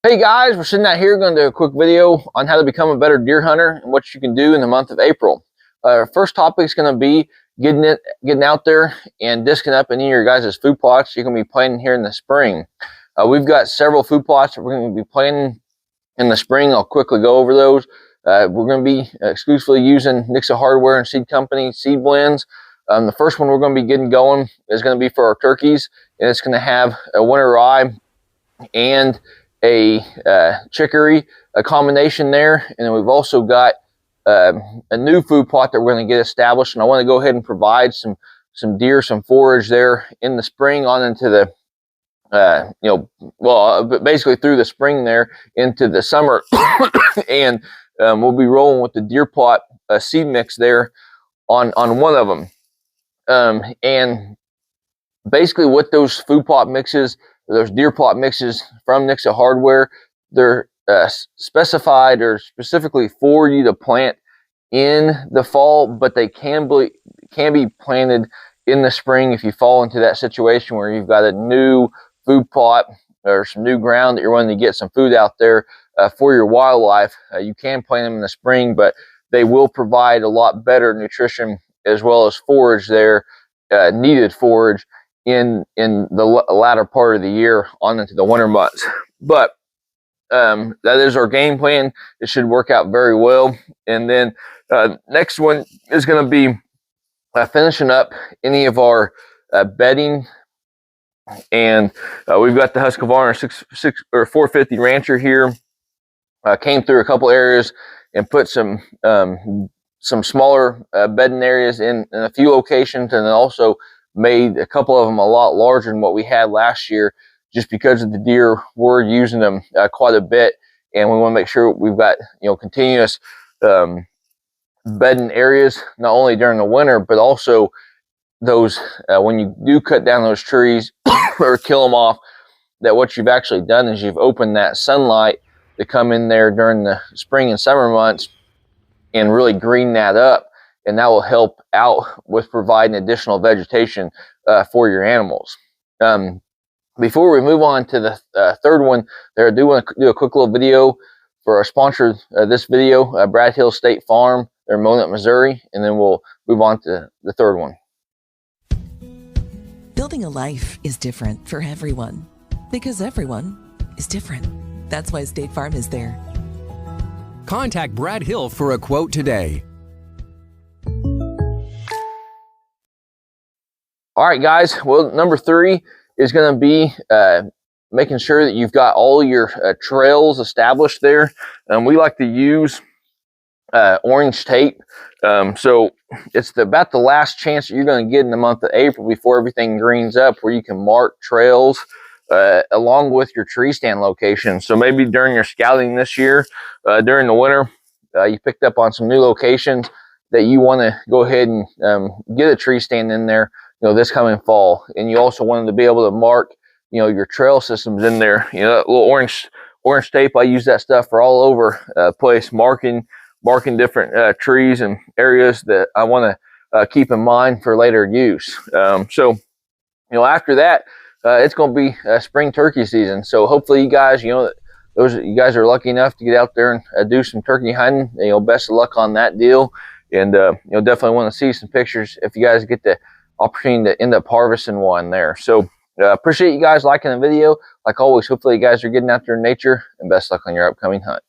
Hey guys, we're sitting out here going to do a quick video on how to become a better deer hunter and what you can do in the month of April. Our first topic is going to be getting out there and disking up any of your guys' food plots you're going to be planting here in the spring. We've got several food plots that we're going to be planting in the spring. I'll quickly go over those. We're going to be exclusively using Nixa Hardware and Seed Company seed blends. The first one we're going to be getting going is going to be for our turkeys, and it's going to have a winter rye and a chicory, a combination there. And then we've also got a new food plot that we're going to get established, and I want to go ahead and provide some deer some forage there in the spring on into the basically through the spring there into the summer. And we'll be rolling with the deer plot seed mix there on one of them. And basically what those food plot mixes, those deer plot mixes from Nixa Hardware, they're specified or specifically for you to plant in the fall, but they can be planted in the spring if you fall into that situation where you've got a new food plot or some new ground that you're wanting to get some food out there for your wildlife. You can plant them in the spring, but they will provide a lot better nutrition as well as forage there, needed forage in the latter part of the year on into the winter months. But that is our game plan. It should work out very well. And then next one is going to be finishing up any of our bedding. And we've got the Husqvarna 450 Rancher here. Came through a couple areas and put some smaller bedding areas in a few locations, and then also made a couple of them a lot larger than what we had last year, just because of the deer were using them quite a bit, and we want to make sure we've got continuous bedding areas, not only during the winter but also those when you do cut down those trees or kill them off, that what you've actually done is you've opened that sunlight to come in there during the spring and summer months and really green that up. And that will help out with providing additional vegetation for your animals. Before we move on to the third one, I do want to do a quick little video for our sponsor this video, Brad Hill State Farm. They're in Monett, Missouri, and then we'll move on to the third one. Building a life is different for everyone because everyone is different. That's why State Farm is there. Contact Brad Hill for a quote today. All right, guys. Well, number 3 is going to be making sure that you've got all your trails established there. We like to use orange tape. So it's about the last chance that you're going to get in the month of April before everything greens up, where you can mark trails along with your tree stand location. So maybe during your scouting this year, during the winter, you picked up on some new locations that you want to go ahead and get a tree stand in there this coming fall. And you also wanted to be able to mark your trail systems in there. That little orange tape, I use that stuff for all over place, marking different trees and areas that I want to keep in mind for later use. So after that, it's going to be spring turkey season. So hopefully you guys, you guys are lucky enough to get out there and do some turkey hunting. Best of luck on that deal. And definitely want to see some pictures if you guys get the opportunity to end up harvesting one there. So appreciate you guys liking the video. Like always, hopefully you guys are getting out there in nature, and best luck on your upcoming hunt.